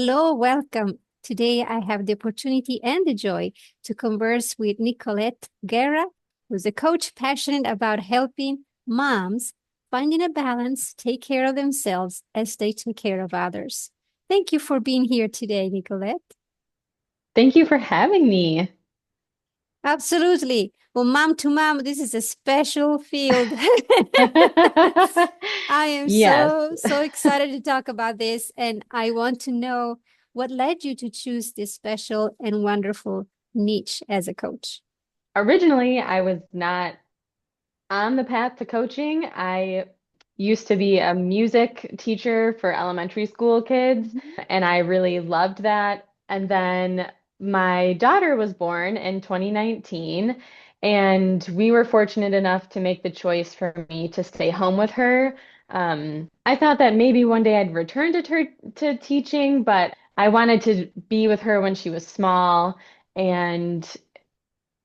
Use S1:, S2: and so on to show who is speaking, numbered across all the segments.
S1: Hello, welcome. Today I have the opportunity and the joy to converse with Nicolette Guerra, who's a coach passionate about helping moms finding a balance, take care of themselves as they take care of others. Thank you for being here today, Nicolette.
S2: Thank you for having me.
S1: Absolutely. Well, mom to mom, this is a special field. I am
S2: Yes.
S1: so excited to talk about this, and I want to know what led you to choose this special and wonderful niche as a coach.
S2: Originally, I was not on the path to coaching. I used to be a music teacher for elementary school kids,
S1: Mhm.
S2: and I really loved that. And then my daughter was born in 2019, and we were fortunate enough to make the choice for me to stay home with her. I thought that maybe one day I'd return to teaching, but I wanted to be with her when she was small. And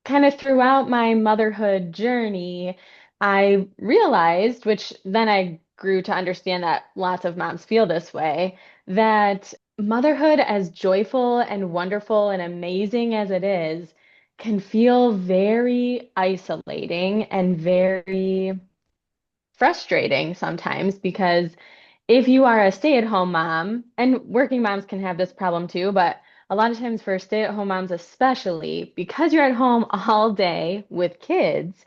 S2: kind of throughout my motherhood journey, I realized, which then I grew to understand that lots of moms feel this way, that motherhood, as joyful and wonderful and amazing as it is, can feel very isolating and very frustrating sometimes because if you are a stay-at-home mom, and working moms can have this problem too, but a lot of times for stay-at-home moms especially, because you're at home all day with kids,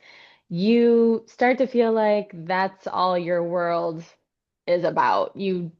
S2: you start to feel like that's all your world is about. You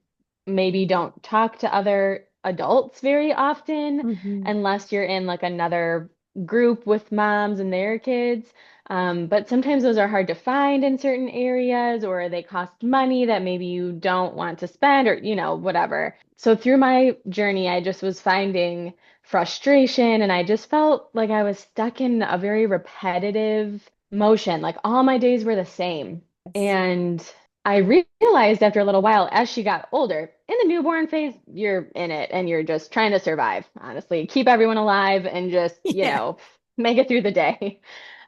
S2: maybe don't talk to other adults very often
S1: Mhm.
S2: unless you're in like another group with moms and their kids. But sometimes those are hard to find in certain areas, or they cost money that maybe you don't want to spend, or, whatever. So through my journey, I just was finding frustration, and I just felt like I was stuck in a very repetitive motion. Like all my days were the same.
S1: Yes.
S2: And I realized after a little while, as she got older, in the newborn phase, you're in it and you're just trying to survive, honestly, keep everyone alive and just,
S1: Yeah.
S2: make it through the day.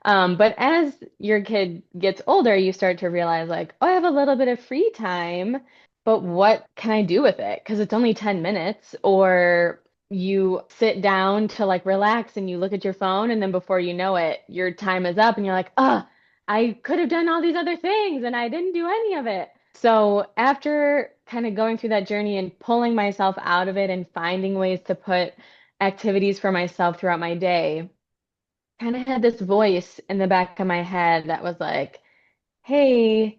S2: But as your kid gets older, you start to realize, like, oh, I have a little bit of free time, but what can I do with it? Because it's only 10 minutes. Or you sit down to like relax and you look at your phone, and then before you know it, your time is up and you're like, oh, I could have done all these other things and I didn't do any of it. So after kind of going through that journey and pulling myself out of it and finding ways to put activities for myself throughout my day, kind of had this voice in the back of my head that was like, hey,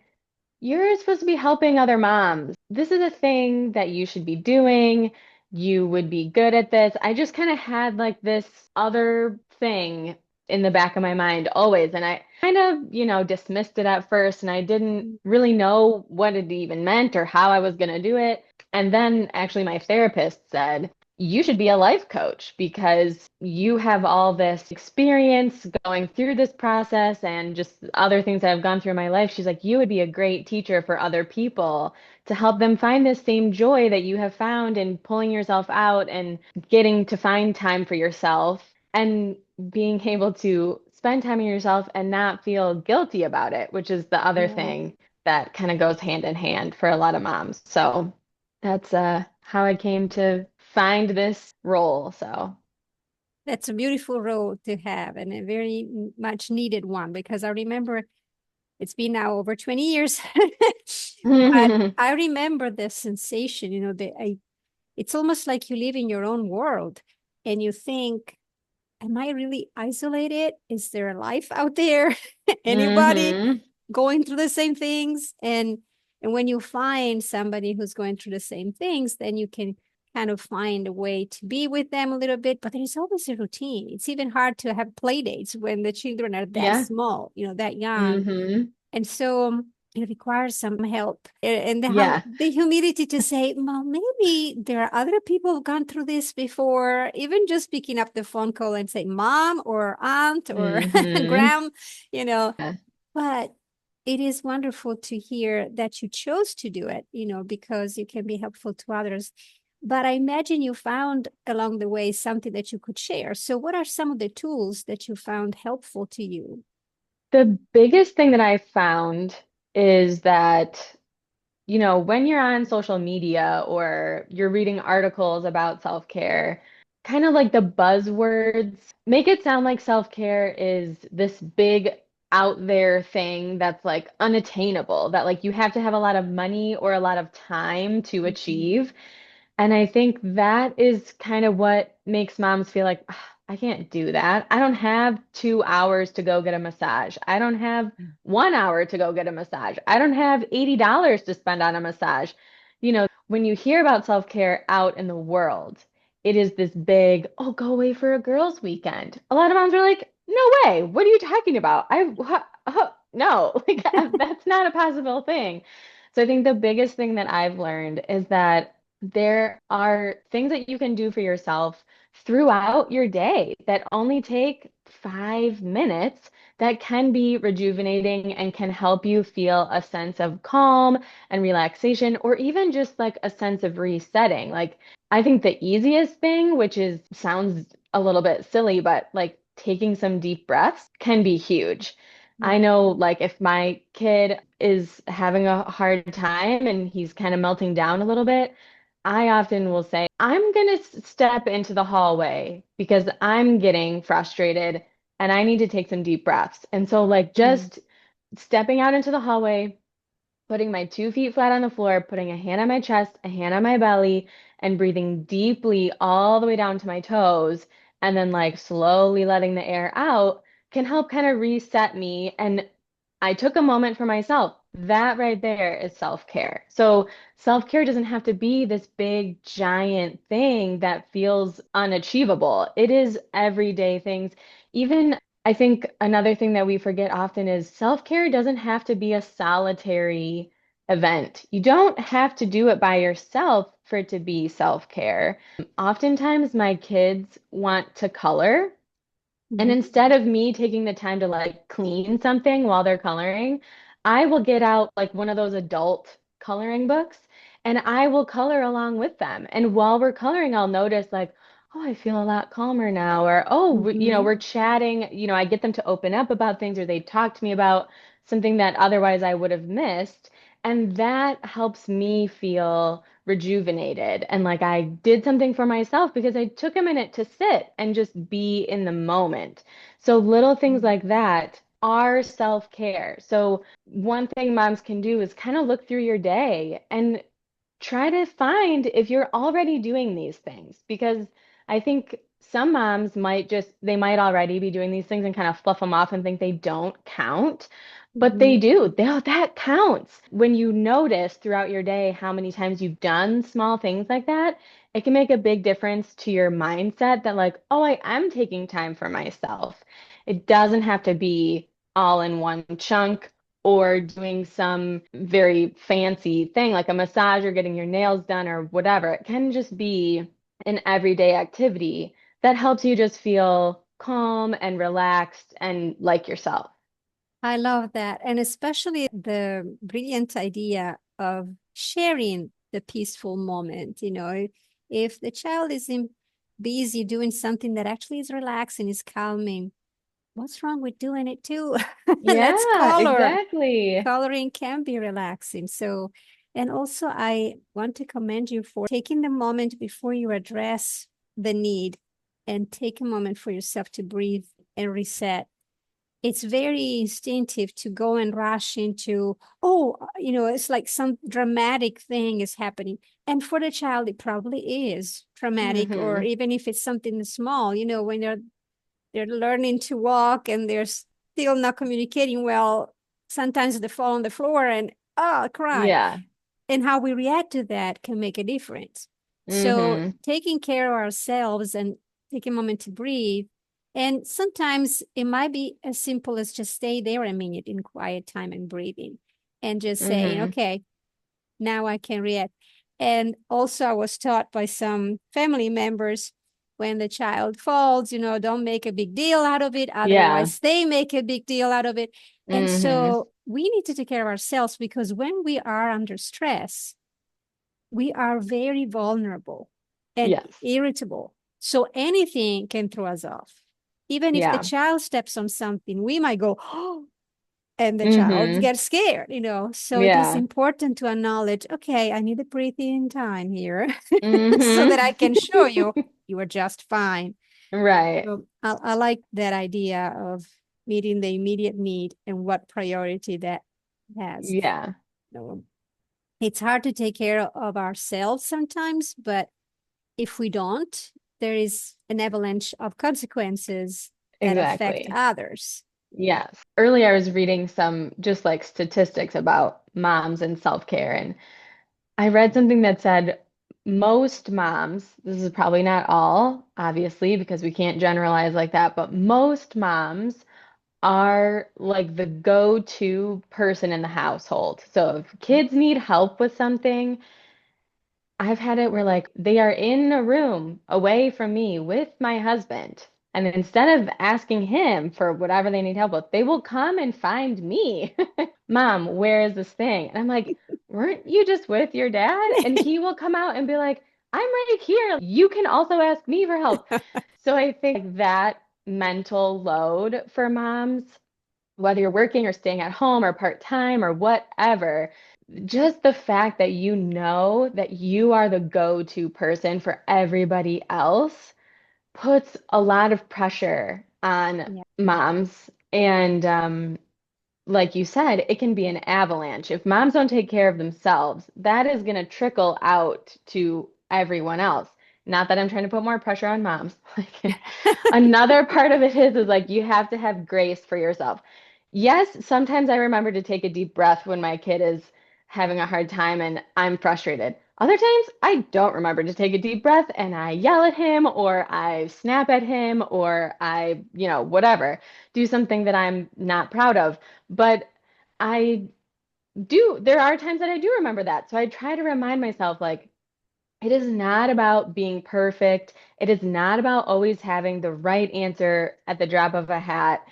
S2: you're supposed to be helping other moms. This is a thing that you should be doing. You would be good at this. I just kind of had like this other thing in the back of my mind always. And I kind of, dismissed it at first, and I didn't really know what it even meant or how I was going to do it. And then actually, my therapist said, you should be a life coach because you have all this experience going through this process and just other things that I've gone through in my life. She's like, you would be a great teacher for other people to help them find this same joy that you have found in pulling yourself out and getting to find time for yourself and being able to spend time on yourself and not feel guilty about it, which is the other
S1: Yeah.
S2: thing that kind of goes hand in hand for a lot of moms. So that's how I came to find this role. So,
S1: That's a beautiful role to have and a very much needed one because I remember it's been now over 20 years. But I remember the sensation, it's almost like you live in your own world and you think, am I really isolated? Is there a life out there? Anybody
S2: hmm
S1: going through the same things? And when you find somebody who's going through the same things, then you can kind of find a way to be with them a little bit. But there's always a routine. It's even hard to have play dates when the children are that
S2: Yeah.
S1: small, that young.
S2: hmm
S1: And so it requires some help and
S2: Yeah.
S1: the humility to say, well, maybe there are other people who've gone through this before, even just picking up the phone call and say, mom or aunt or
S2: hmm
S1: gram, you know, but it is wonderful to hear that you chose to do it, because you can be helpful to others. But I imagine you found along the way something that you could share. So, what are some of the tools that you found helpful to you?
S2: The biggest thing that I found is that when you're on social media or you're reading articles about self-care, kind of like the buzzwords make it sound like self-care is this big out there thing that's like unattainable, that like you have to have a lot of money or a lot of time to
S1: Mhm.
S2: achieve. And I think that is kind of what makes moms feel like, "Ugh, I can't do that. I don't have 2 hours to go get a massage. I don't have 1 hour to go get a massage. I don't have $80 to spend on a massage." When you hear about self-care out in the world, it is this big, oh, go away for a girls' weekend. A lot of moms are like, no way. What are you talking about? No, like that's not a possible thing. So I think the biggest thing that I've learned is that there are things that you can do for yourself throughout your day that only take 5 minutes that can be rejuvenating and can help you feel a sense of calm and relaxation, or even just like a sense of resetting. Like, I think the easiest thing, which is sounds a little bit silly, but like taking some deep breaths can be huge. I know,
S1: Mhm.
S2: like, if my kid is having a hard time and he's kind of melting down a little bit, I often will say, I'm going to step into the hallway because I'm getting frustrated and I need to take some deep breaths. And so, like,
S1: Mhm.
S2: just stepping out into the hallway, putting my 2 feet flat on the floor, putting a hand on my chest, a hand on my belly, and breathing deeply all the way down to my toes, and then like slowly letting the air out can help kind of reset me. And I took a moment for myself. That right there is self-care. So self-care doesn't have to be this big, giant thing that feels unachievable. It is everyday things. Even I think another thing that we forget often is self-care doesn't have to be a solitary event. You don't have to do it by yourself for it to be self-care. Oftentimes, my kids want to color. And
S1: Mhm.
S2: instead of me taking the time to like clean something while they're coloring, I will get out like one of those adult coloring books and I will color along with them. And while we're coloring, I'll notice like, oh, I feel a lot calmer now. Or, oh,
S1: Mhm.
S2: we're chatting. I get them to open up about things or they talk to me about something that otherwise I would have missed. And that helps me feel rejuvenated and like I did something for myself because I took a minute to sit and just be in the moment. So little things like that are self-care. So one thing moms can do is kind of look through your day and try to find if you're already doing these things because I think some moms they might already be doing these things and kind of fluff them off and think they don't count, but they
S1: Mhm.
S2: do. That counts. When you notice throughout your day how many times you've done small things like that, it can make a big difference to your mindset that like, oh, I am taking time for myself. It doesn't have to be all in one chunk or doing some very fancy thing like a massage or getting your nails done or whatever. It can just be an everyday activity that helps you just feel calm and relaxed and like yourself.
S1: I love that. And especially the brilliant idea of sharing the peaceful moment. If the child is busy doing something that actually is relaxing, is calming, what's wrong with doing it too? Let's
S2: Yeah,
S1: color.
S2: exactly.
S1: Coloring can be relaxing. So, and also I want to commend you for taking the moment before you address the need and take a moment for yourself to breathe and reset. It's very instinctive to go and rush into, oh, it's like some dramatic thing is happening. And for the child, it probably is traumatic, or
S2: Hmm.
S1: even if it's something small, when they're learning to walk and they're still not communicating well, sometimes they fall on the floor and cry.
S2: Yeah.
S1: And how we react to that can make a difference. So
S2: Hmm.
S1: taking care of ourselves and taking a moment to breathe. And sometimes it might be as simple as just stay there a minute in quiet time and breathing and just saying,
S2: Hmm.
S1: okay, now I can react. And also, I was taught by some family members, when the child falls, don't make a big deal out of it.
S2: Yeah.
S1: Otherwise, they make a big deal out of it. And
S2: Hmm.
S1: so we need to take care of ourselves, because when we are under stress, we are very vulnerable and
S2: Yes.
S1: irritable. So anything can throw us off. Even if the
S2: Yeah.
S1: child steps on something, we might go, oh, and the child
S2: Mm-hmm.
S1: gets scared. So it is
S2: Yeah.
S1: important to acknowledge, okay, I need a breathing time here so that I can show
S2: Mm-hmm.
S1: you you are just fine.
S2: Right.
S1: So I like that idea of meeting the immediate need and what priority that has.
S2: Yeah.
S1: So it's hard to take care of ourselves sometimes, but if we don't, there is an avalanche of consequences that affect
S2: Exactly.
S1: others.
S2: Yes. Earlier, I was reading some just like statistics about moms and self-care, and I read something that said most moms, this is probably not all, obviously, because we can't generalize like that, but most moms are like the go-to person in the household. So if kids need help with something, I've had it where like they are in a room away from me with my husband. And instead of asking him for whatever they need help with, they will come and find me. Mom, where is this thing? And I'm like, weren't you just with your dad? And he will come out and be like, I'm right here. You can also ask me for help. So I think that mental load for moms, whether you're working or staying at home or part-time or whatever, just the fact that you know that you are the go-to person for everybody else puts a lot of pressure on
S1: Yeah.
S2: moms. And like you said, it can be an avalanche. If moms don't take care of themselves, that is going to trickle out to everyone else. Not that I'm trying to put more pressure on moms. Like another part of it is like you have to have grace for yourself. Yes, sometimes I remember to take a deep breath when my kid is having a hard time and I'm frustrated. Other times I don't remember to take a deep breath and I yell at him or I snap at him or whatever, do something that I'm not proud of. But I there are times that I do remember that. So I try to remind myself, like, it is not about being perfect. It is not about always having the right answer at the drop of a hat.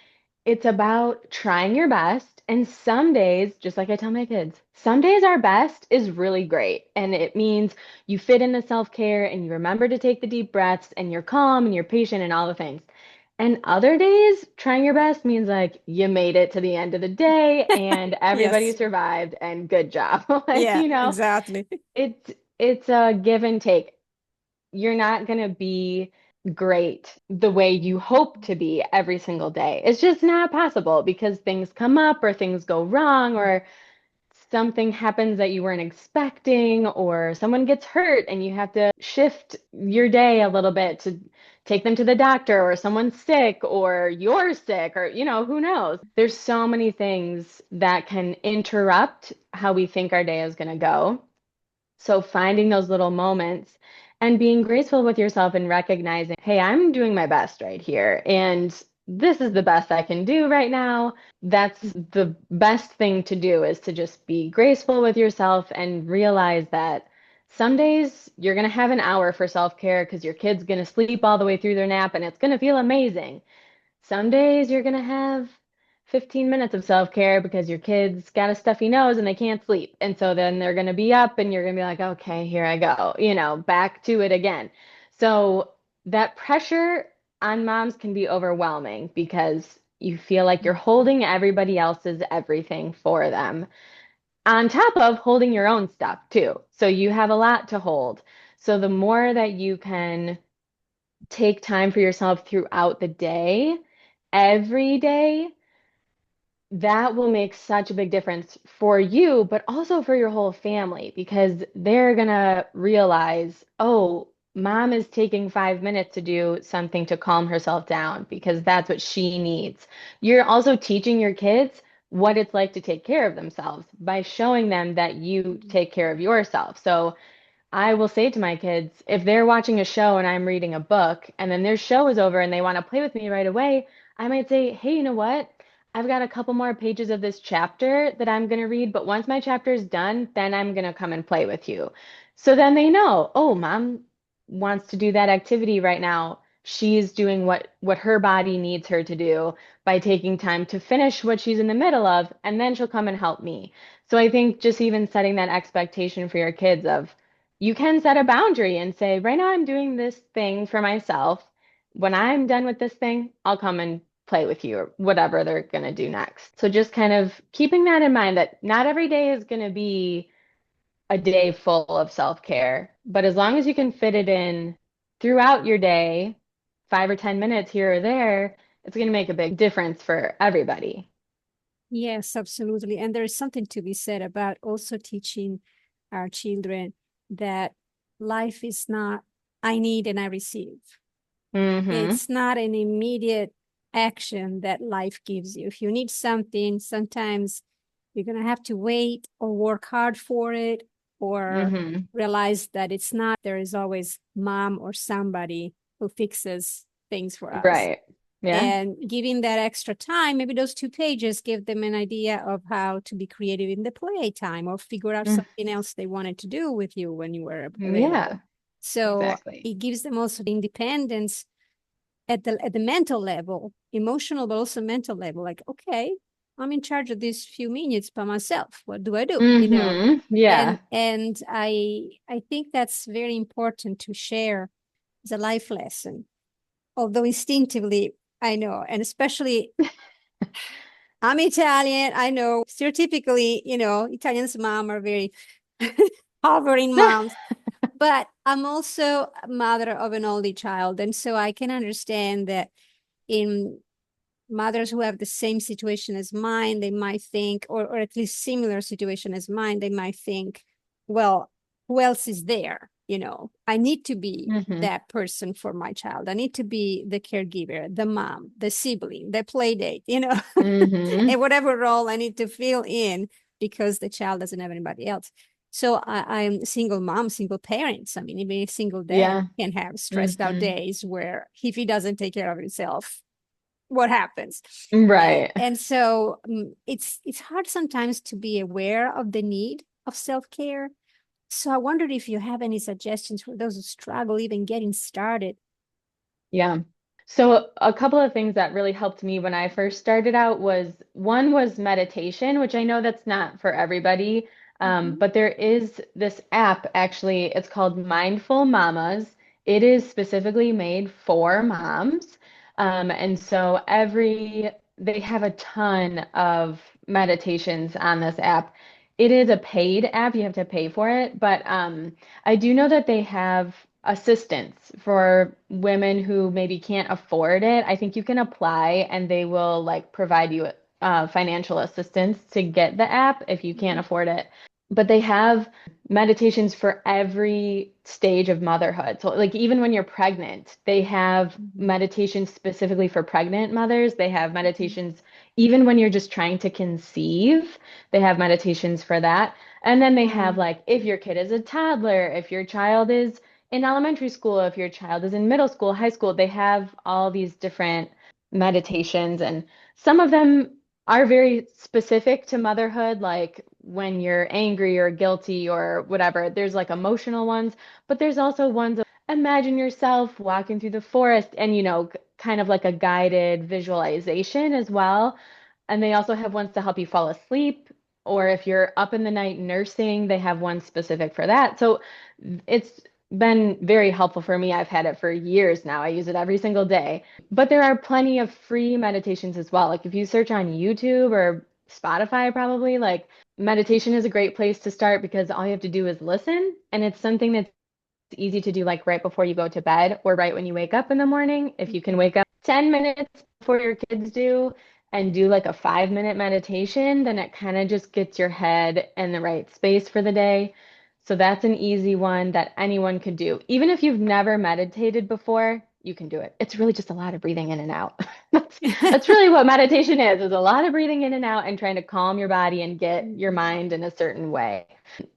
S2: It's about trying your best. And some days, just like I tell my kids, some days our best is really great. And it means you fit into self-care and you remember to take the deep breaths and you're calm and you're patient and all the things. And other days, trying your best means like you made it to the end of the day and everybody
S1: Yes.
S2: survived and good job. Like,
S1: Yeah, exactly.
S2: it's a give and take. You're not going to be great the way you hope to be every single day. It's just not possible because things come up or things go wrong or something happens that you weren't expecting or someone gets hurt and you have to shift your day a little bit to take them to the doctor or someone's sick or you're sick or who knows. There's so many things that can interrupt how we think our day is going to go. So finding those little moments and being graceful with yourself and recognizing, hey, I'm doing my best right here. And this is the best I can do right now. That's the best thing to do is to just be graceful with yourself and realize that some days you're going to have an hour for self-care because your kid's going to sleep all the way through their nap and it's going to feel amazing. Some days you're going to have 15 minutes of self-care because your kid's got a stuffy nose and they can't sleep. And so then they're going to be up and you're going to be like, okay, here I go, back to it again. So that pressure on moms can be overwhelming because you feel like you're holding everybody else's everything for them, on top of holding your own stuff too. So you have a lot to hold. So the more that you can take time for yourself throughout the day, every day, that will make such a big difference for you, but also for your whole family because they're gonna realize, oh, mom is taking 5 minutes to do something to calm herself down because that's what she needs. You're also teaching your kids what it's like to take care of themselves by showing them that you take care of yourself. So I will say to my kids, if they're watching a show and I'm reading a book and then their show is over and they want to play with me right away, I might say, hey, you know what? I've got a couple more pages of this chapter that I'm going to read, but once my chapter is done, then I'm going to come and play with you. So then they know, oh, mom wants to do that activity right now. She's doing what her body needs her to do by taking time to finish what she's in the middle of, and then she'll come and help me. So I think just even setting that expectation for your kids of you can set a boundary and say, right now I'm doing this thing for myself. When I'm done with this thing, I'll come and play with you or whatever they're going to do next. So just kind of keeping that in mind that not every day is going to be a day full of self-care, but as long as you can fit it in throughout your day, 5 or 10 minutes here or there, it's going to make a big difference for everybody.
S1: Yes, absolutely. And there is something to be said about also teaching our children that life is not I need and I receive.
S2: Mm-hmm.
S1: It's not an immediate action that life gives you. If you need something, sometimes you're going to have to wait or work hard for it or
S2: Mm-hmm.
S1: realize that it's not. There is always mom or somebody who fixes things for us.
S2: Right. Yeah.
S1: And giving that extra time, maybe those 2 pages give them an idea of how to be creative in the playtime or figure out
S2: Mm.
S1: something else they wanted to do with you when you were available.
S2: Yeah,
S1: So
S2: exactly.
S1: it gives them also the independence at the mental level, emotional, but also mental level. Like, okay, I'm in charge of these few minutes by myself. What do I do?
S2: Mm-hmm.
S1: And
S2: Yeah.
S1: I think that's very important to share as a life lesson. Although instinctively, I know, and especially I'm Italian. I know stereotypically, Italians' mom are very hovering moms, but I'm also a mother of an only child, and so I can understand that in mothers who have the same situation as mine, they might think, or at least similar situation as mine, they might think, well, who else is there? I need to be
S2: Mm-hmm.
S1: that person for my child. I need to be the caregiver, the mom, the sibling, the play date,
S2: Mm-hmm.
S1: and whatever role I need to fill in because the child doesn't have anybody else. So I'm single mom, single parents. I mean, even a single dad
S2: Yeah.
S1: can have stressed out
S2: Mm-hmm.
S1: days where if he doesn't take care of himself, what happens.
S2: Right.
S1: And so it's hard sometimes to be aware of the need of self-care. So I wondered if you have any suggestions for those who struggle even getting started.
S2: Yeah. So a couple of things that really helped me when I first started out was one was meditation, which I know that's not for everybody,
S1: Mhm.
S2: but there is this app actually, it's called Mindful Mamas. It is specifically made for moms. And so they have a ton of meditations on this app. It is a paid app, you have to pay for it, but I do know that they have assistance for women who maybe can't afford it. I think you can apply and they will like provide you financial assistance to get the app if you can't
S1: Mhm.
S2: afford it. But they have meditations for every stage of motherhood. So like even when you're pregnant, they have
S1: Mhm.
S2: meditations specifically for pregnant mothers. They have
S1: Mhm.
S2: meditations even when you're just trying to conceive. They have meditations for that. And then they have
S1: Wow.
S2: like if your kid is a toddler, if your child is in elementary school, if your child is in middle school, high school, they have all these different meditations, and some of them are very specific to motherhood, like when you're angry or guilty or whatever. There's like emotional ones, but there's also ones of imagine yourself walking through the forest and, kind of like a guided visualization as well. And they also have ones to help you fall asleep, or if you're up in the night nursing, they have one specific for that. So it's been very helpful for me. I've had it for years now. I use it every single day. But there are plenty of free meditations as well. Like if you search on YouTube or Spotify, probably, like meditation is a great place to start because all you have to do is listen. And it's something that's easy to do like right before you go to bed or right when you wake up in the morning. If you can wake up 10 minutes before your kids do and do like a 5 minute meditation, then it kind of just gets your head in the right space for the day. So that's an easy one that anyone could do. Even if you've never meditated before, you can do it. It's really just a lot of breathing in and out. That's really what meditation is a lot of breathing in and out and trying to calm your body and get your
S1: Mhm.
S2: mind in a certain way.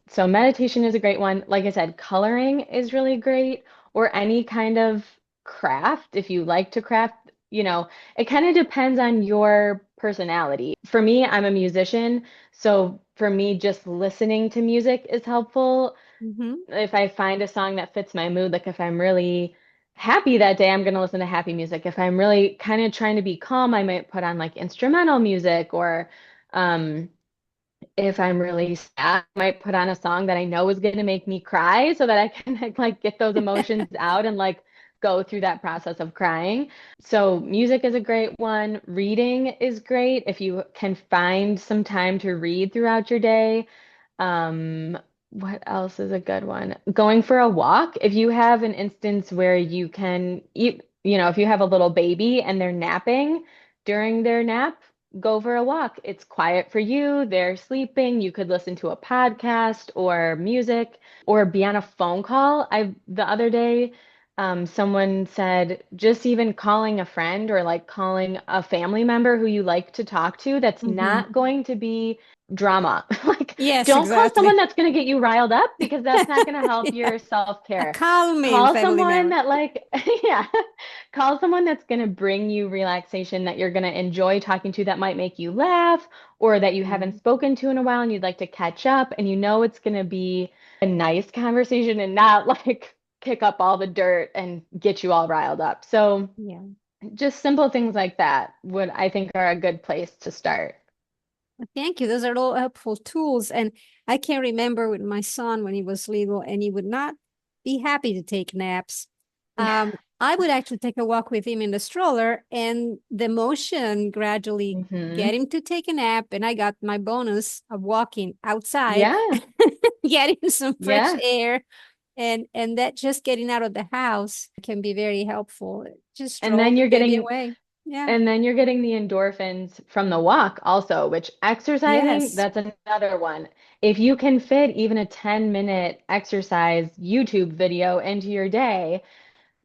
S2: So meditation is a great one. Like I said, coloring is really great, or any kind of craft. If you like to craft, it kind of depends on your personality. For me, I'm a musician, so for me, just listening to music is helpful.
S1: Mhm.
S2: If I find a song that fits my mood, like if I'm really happy that day, I'm going to listen to happy music. If I'm really kind of trying to be calm, I might put on like instrumental music, or um if I'm really sad, I might put on a song that I know is going to make me cry so that I can like get those emotions out and like go through that process of crying. So music is a great one. Reading is great if you can find some time to read throughout your day. Um, what else is a good one? Going for a walk. If you have an instance where you can eat, if you have a little baby and they're napping during their nap, go for a walk. It's quiet for you. They're sleeping. You could listen to a podcast or music or be on a phone call. The other day, someone said just even calling a friend or like calling a family member who you like to talk to that's
S1: Hmm.
S2: not going to be drama. Like,
S1: Yes,
S2: don't call someone
S1: exactly.
S2: that's going to get you riled up because that's not going to help
S1: Yeah.
S2: your
S1: A
S2: self-care.
S1: calming
S2: Call
S1: family
S2: someone
S1: member.
S2: that like, yeah, call someone that's going to bring you relaxation that you're going to enjoy talking to that might make you laugh or that you haven't
S1: Mhm.
S2: spoken to in a while and you'd like to catch up and you know it's going to be a nice conversation and not like kick up all the dirt and get you all riled up. So
S1: Yeah.
S2: just simple things like that would I think are a good place to start.
S1: Thank you. Those are all helpful tools. And I can remember with my son when he was little and he would not be happy to take naps. I would actually take a walk with him in the stroller and the motion gradually
S2: Hmm.
S1: get him to take a nap. And I got my bonus of walking outside,
S2: Yeah.
S1: getting some fresh
S2: Yeah.
S1: air. And that just getting out of the house can be very helpful. Just
S2: And
S1: stroll
S2: then
S1: the
S2: you're
S1: baby
S2: getting
S1: away. Yeah.
S2: and then you're getting the endorphins from the walk also, which exercising,
S1: Yes.
S2: that's another one. If you can fit even a 10-minute exercise YouTube video into your day,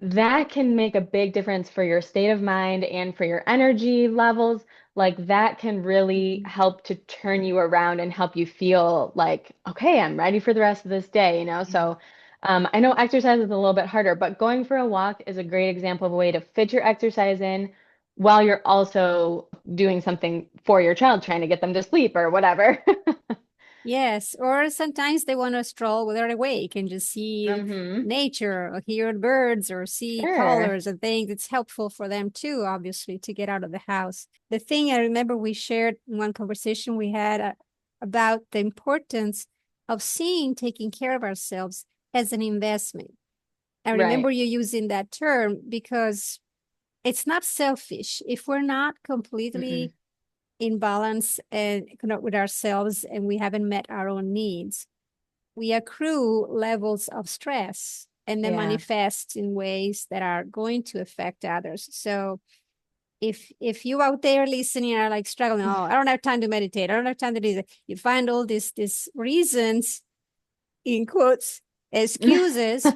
S2: that can make a big difference for your state of mind and for your energy levels. Like that can really
S1: Mhm.
S2: help to turn you around and help you feel like, okay, I'm ready for the rest of this day. So I know exercise is a little bit harder, but going for a walk is a great example of a way to fit your exercise in while you're also doing something for your child, trying to get them to sleep or whatever.
S1: Yes, or sometimes they want to stroll when they're awake and just see
S2: Hmm.
S1: nature or hear birds or see
S2: Sure.
S1: colors and things. It's helpful for them too, obviously, to get out of the house. The thing I remember we shared in one conversation we had about the importance of seeing taking care of ourselves as an investment. I remember
S2: Right.
S1: you using that term because it's not selfish. If we're not
S2: Mm-mm.
S1: completely in balance and connect with ourselves and we haven't met our own needs, we accrue levels of stress and then
S2: Yeah.
S1: manifest in ways that are going to affect others. So if you out there listening are like struggling, oh, I don't have time to meditate, I don't have time to do that, you find all these reasons in quotes excuses,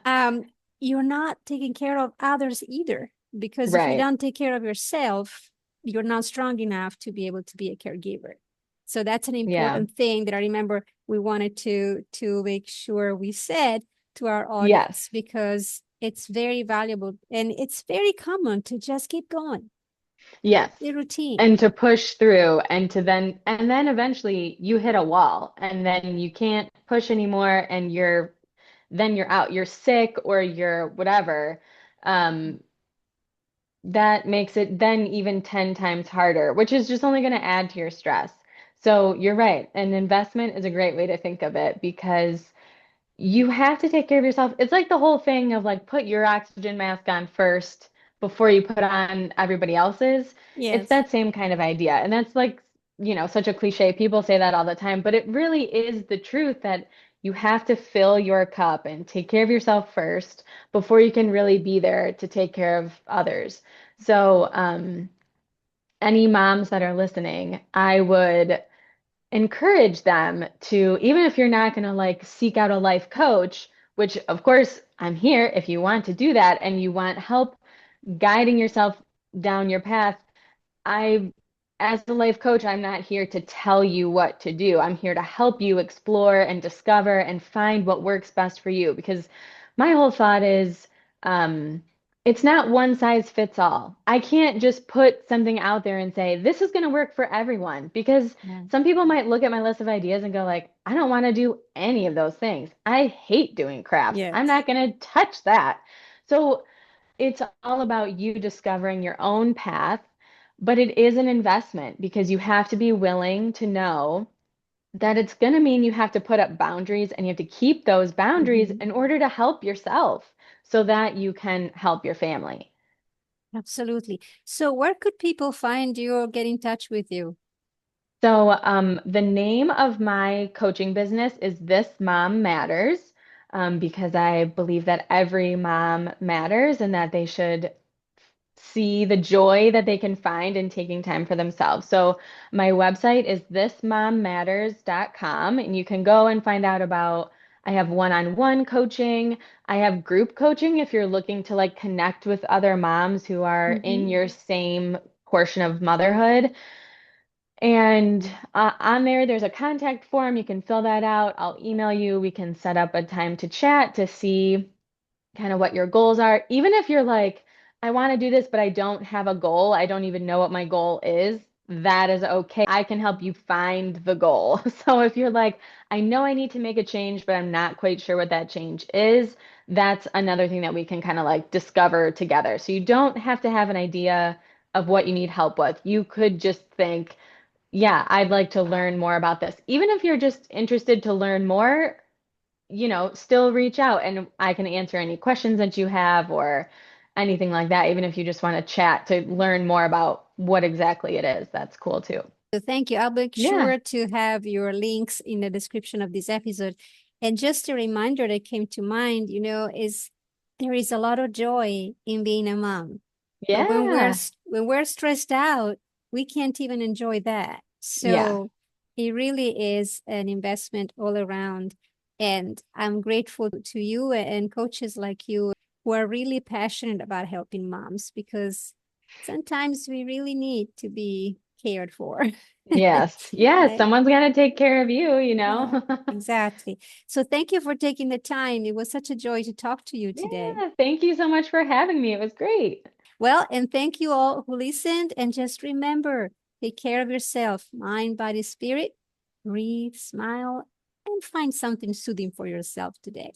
S1: um, you're not taking care of others either. Because if you
S2: Right.
S1: don't take care of yourself, you're not strong enough to be able to be a caregiver. So that's an
S2: Yeah.
S1: important thing that I remember we wanted to make sure we said to our
S2: Yes.
S1: audience because it's very valuable and it's very common to just keep going.
S2: Yes.
S1: The routine.
S2: And to push through and then eventually you hit a wall and then you can't push anymore and you're out. You're sick or you're whatever. Um, that makes it then even 10 times harder, which is just only going to add to your stress. So you're right. An investment is a great way to think of it because you have to take care of yourself. It's like the whole thing of like put your oxygen mask on first before you put on everybody else's. It's
S1: Yes.
S2: that same kind of idea. And that's like, such a cliche. People say that all the time, but it really is the truth that you have to fill your cup and take care of yourself first before you can really be there to take care of others. So, any moms that are listening, I would encourage them to, even if you're not going to like seek out a life coach, which of course I'm here if you want to do that and you want help guiding yourself down your path. I, as a life coach, I'm not here to tell you what to do. I'm here to help you explore and discover and find what works best for you. Because my whole thought is, um, it's not one size fits all. I can't just put something out there and say, this is going to work for everyone. Because
S1: Yeah.
S2: some people might look at my list of ideas and go like, I don't want to do any of those things. I hate doing crafts. I'm
S1: Yes.
S2: not going to touch that. So it's all about you discovering your own path, but it is an investment because you have to be willing to know that it's going to mean you have to put up boundaries and you have to keep those boundaries
S1: Mhm.
S2: in order to help yourself. so that you can help your family.
S1: Absolutely. So where could people find you or get in touch with you?
S2: So, the name of my coaching business is This Mom Matters, because I believe that every mom matters and that they should see the joy that they can find in taking time for themselves. So my website is thismommatters.com, and you can go and find out about I have one-on-one coaching. I have group coaching if you're looking to like connect with other moms who are in
S1: Mhm.
S2: your same portion of motherhood. And on there, there's a contact form. You can fill that out. I'll email you. We can set up a time to chat to see kind of what your goals are. Even if you're like, I want to do this, but I don't have a goal, I don't even know what my goal is, that is okay. I can help you find the goal. So if you're like, I know I need to make a change, but I'm not quite sure what that change is, that's another thing that we can kind of like discover together. So you don't have to have an idea of what you need help with. You could just think, yeah, I'd like to learn more about this. Even if you're just interested to learn more, still reach out and I can answer any questions that you have or anything like that, even if you just want to chat to learn more about what exactly it is. That's cool too.
S1: So thank you. I'll make
S2: Yeah.
S1: sure to have your links in the description of this episode. And just a reminder that came to mind, is there is a lot of joy in being a mom. But
S2: Yeah.
S1: when we're stressed out, we can't even enjoy that.
S2: Yeah.
S1: So it really is an investment all around. And I'm grateful to you and coaches like you who are really passionate about helping moms because sometimes we really need to be cared for.
S2: Yes. Yes.
S1: Right?
S2: Someone's got to take care of you, you
S1: Yeah,
S2: know?
S1: exactly. So thank you for taking the time. It was such a joy to talk to you today.
S2: Yeah. Thank you so much for having me. It was great.
S1: Well, and thank you all who listened. And just remember, take care of yourself, mind, body, spirit. Breathe, smile, and find something soothing for yourself today.